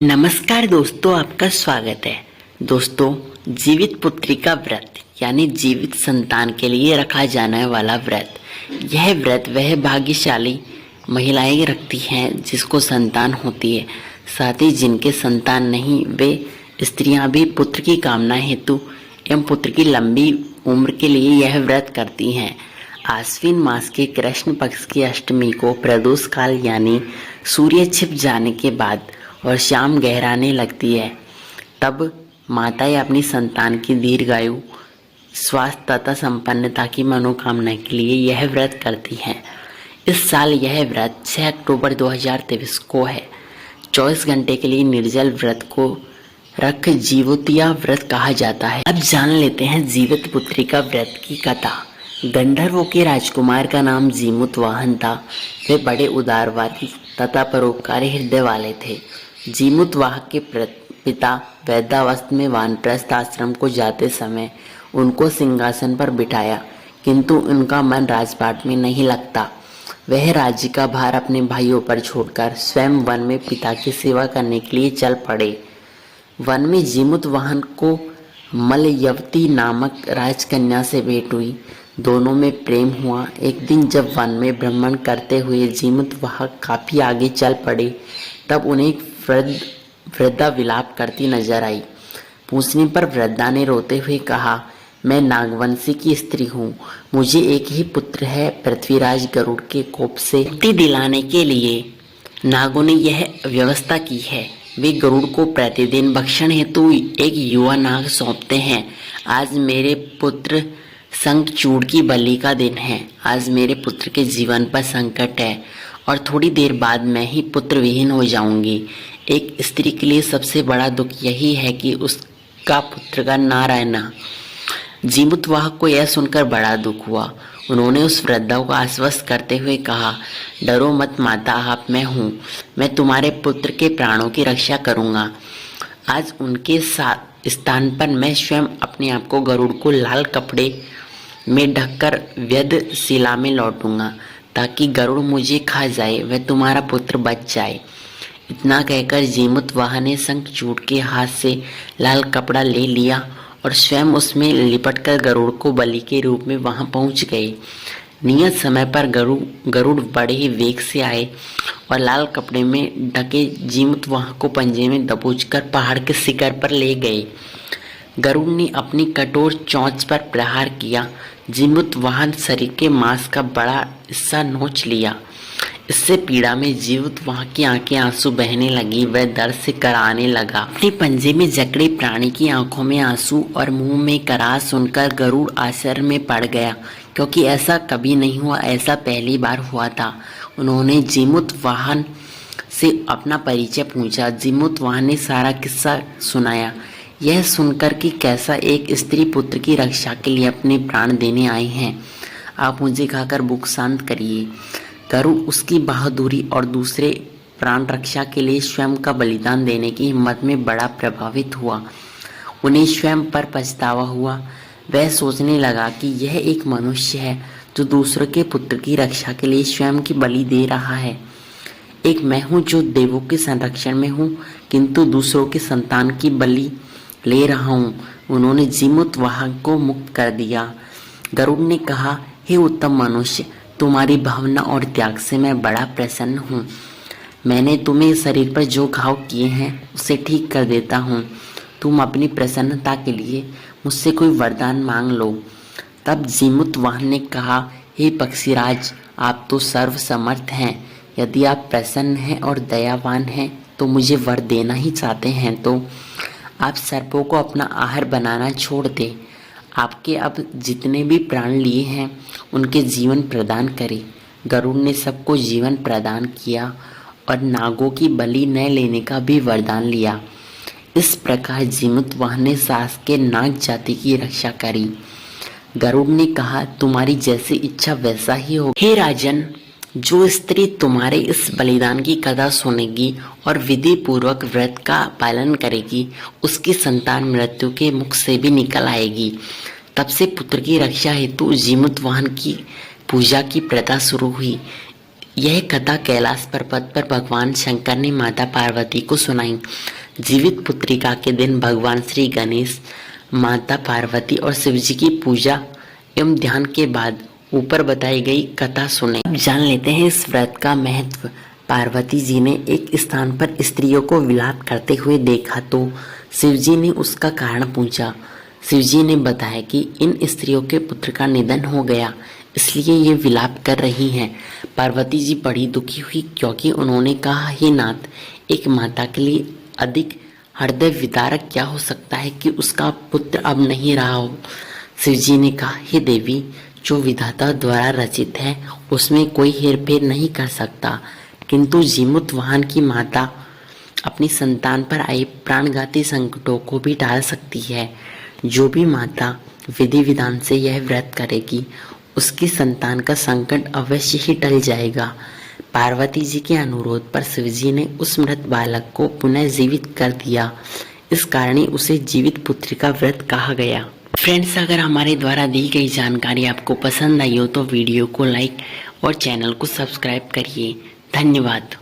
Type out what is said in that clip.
नमस्कार दोस्तों, आपका स्वागत है। दोस्तों, जीवित पुत्री का व्रत यानी जीवित संतान के लिए रखा जाने वाला व्रत, यह व्रत वह भाग्यशाली महिलाएं रखती हैं जिसको संतान होती है। साथ ही जिनके संतान नहीं, वे स्त्रियां भी पुत्र की कामना हेतु एवं पुत्र की लंबी उम्र के लिए यह व्रत करती हैं। आश्विन मास के कृष्ण पक्ष की अष्टमी को प्रदोष काल यानी सूर्य छिप जाने के बाद और शाम गहराने लगती है, तब माताएं अपनी संतान की दीर्घायु, स्वास्थ्य तथा संपन्नता की मनोकामना के लिए यह व्रत करती हैं। इस साल यह व्रत 6 अक्टूबर 2023 को है। 24 घंटे के लिए निर्जल व्रत को रख जीवोतिया व्रत कहा जाता है। अब जान लेते हैं जीवित पुत्री का व्रत की कथा। गंधर्वों के राजकुमार का नाम जीमूतवाहन था। वे बड़े उदारवादी तथा परोपकारी हृदय वाले थे। जीमूतवाहन के पिता वृद्धावस्था में वानप्रस्थ आश्रम को जाते समय उनको सिंहासन पर बिठाया, किंतु उनका मन राजपाट में नहीं लगता। वह राज्य का भार अपने भाइयों पर छोड़कर स्वयं वन में पिता की सेवा करने के लिए चल पड़े। वन में जीमूतवाहन को मलयवती नामक राजकन्या से भेंट हुई। दोनों में प्रेम हुआ। एक दिन जब वन में भ्रमण करते हुए जीमूतवाहन काफी आगे चल पड़े, तब उन्हें एक वृद्धा विलाप करती नजर आई। पूछने पर वृद्धा ने रोते हुए कहा, मैं नागवंशी की स्त्री हूँ। मुझे एक ही पुत्र है। पृथ्वीराज गरुड़ के कोप से मुक्ति दिलाने के लिए नागों ने यह व्यवस्था की है। वे गरुड़ को प्रतिदिन भक्षण हेतु एक युवा नाग सौंपते हैं। आज मेरे पुत्र शंखचूड़ की बलि का दिन है। आज मेरे पुत्र के जीवन पर संकट है और थोड़ी देर बाद मैं ही पुत्र विहीन हो जाऊंगी। एक स्त्री के लिए सबसे बड़ा दुख यही है कि उसका पुत्र का ना रहना। जीमूतवाहन को यह सुनकर बड़ा दुख हुआ। उन्होंने उस वृद्धा को आश्वस्त करते हुए कहा, डरो मत माता, आप मैं हूँ। मैं तुम्हारे पुत्र के प्राणों की रक्षा करूँगा। आज उनके स्थान पर मैं स्वयं अपने आप को गरुड़ को लाल कपड़े में ढककर व्यध शिला में लौटूंगा, ताकि गरुड़ मुझे खा जाए, वह तुम्हारा पुत्र बच जाए। इतना कहकर जीमूतवाहन ने शंखचूड़ के हाथ से लाल कपड़ा ले लिया और स्वयं उसमें लिपटकर गरुड़ को बलि के रूप में वहां पहुंच गए। नियत समय पर गरुड़ बड़े ही वेग से आए और लाल कपड़े में ढके जीमूतवाहन को पंजे में दबोचकर पहाड़ के शिखर पर ले गए। गरुड़ ने अपनी कठोर चोंच पर प्रहार किया। जीमूतवाहन शरीर के मांस का बड़ा हिस्सा नोच लिया। इससे पीड़ा में जीमूतवाहन की आंखें आंसू बहने लगी। वह दर्द से कराहने लगा। अपने पंजे में जकड़े प्राणी की आंखों में आंसू और मुंह में कराह सुनकर गरुड़ आश्चर्य में पड़ गया, क्योंकि ऐसा कभी नहीं हुआ। ऐसा पहली बार हुआ था। उन्होंने जीमूतवाहन से अपना परिचय पूछा। जीमूतवाहन ने सारा किस्सा सुनाया। यह सुनकर कि कैसा एक स्त्री पुत्र की रक्षा के लिए अपने प्राण देने आई हैं, आप मुझे खाकर भूख शांत करिए। गरुड़ उसकी बहादुरी और दूसरे प्राण रक्षा के लिए स्वयं का बलिदान देने की हिम्मत में बड़ा प्रभावित हुआ। उन्हें स्वयं पर पछतावा हुआ। वह सोचने लगा कि यह एक मनुष्य है जो दूसरों के पुत्र की रक्षा के लिए स्वयं की बलि दे रहा है। एक मैं हूँ जो देवों के संरक्षण में हूँ, किंतु दूसरों के संतान की बलि ले रहा हूँ। उन्होंने जीमूतवाहन को मुक्त कर दिया। गरुड़ ने कहा, हे उत्तम मनुष्य, तुम्हारी भावना और त्याग से मैं बड़ा प्रसन्न हूँ। मैंने तुम्हें शरीर पर जो घाव किए हैं उसे ठीक कर देता हूँ। तुम अपनी प्रसन्नता के लिए मुझसे कोई वरदान मांग लो। तब जीमूतवाहन ने कहा, हे पक्षीराज, आप तो सर्वसमर्थ हैं। यदि आप प्रसन्न हैं और दयावान हैं तो मुझे वर देना ही चाहते हैं तो आप सर्पों को अपना आहार बनाना छोड़ दें। आपके अब जितने भी प्राण लिए हैं उनके जीवन प्रदान करें। गरुड़ ने सबको जीवन प्रदान किया और नागों की बलि न लेने का भी वरदान लिया। इस प्रकार जीमूतवाहन ने सास के नाग जाति की रक्षा करी। गरुड़ ने कहा, तुम्हारी जैसी इच्छा वैसा ही हो। हे राजन, जो स्त्री तुम्हारे इस बलिदान की कथा सुनेगी और विधि पूर्वक व्रत का पालन करेगी, उसकी संतान मृत्यु के मुख से भी निकल आएगी। तब से पुत्र की रक्षा हेतु जीमूतवाहन की पूजा की प्रथा शुरू हुई। यह कथा कैलाश पर्वत पर भगवान शंकर ने माता पार्वती को सुनाई। जीवित पुत्रिका के दिन भगवान श्री गणेश, माता पार्वती और शिवजी की पूजा एवं ध्यान के बाद ऊपर बताई गई कथा सुने। अब जान लेते हैं इस व्रत का महत्व। पार्वती जी ने एक स्थान पर स्त्रियों को विलाप करते हुए देखा तो शिवजी ने उसका कारण पूछा। शिवजी ने बताया कि इन स्त्रियों के पुत्र का निधन हो गया, इसलिए ये विलाप कर रही हैं। पार्वती जी बड़ी दुखी हुई क्योंकि उन्होंने कहा, हे नाथ, एक माता के लिए अधिक हृदय विदारक क्या हो सकता है कि उसका पुत्र अब नहीं रहा हो। शिवजी ने कहा, हे देवी, जो विधाता द्वारा रचित है उसमें कोई हेरफेर नहीं कर सकता, किंतु जीमूत वाहन की माता अपनी संतान पर आए प्राणघाती संकटों को भी टाल सकती है। जो भी माता विधि विधान से यह व्रत करेगी उसकी संतान का संकट अवश्य ही टल जाएगा। पार्वती जी के अनुरोध पर शिवजी ने उस मृत बालक को पुनः जीवित कर दिया। इस कारण ही उसे जीवित पुत्री का व्रत कहा गया। फ्रेंड्स, अगर हमारे द्वारा दी गई जानकारी आपको पसंद आई हो तो वीडियो को लाइक और चैनल को सब्सक्राइब करिए। धन्यवाद।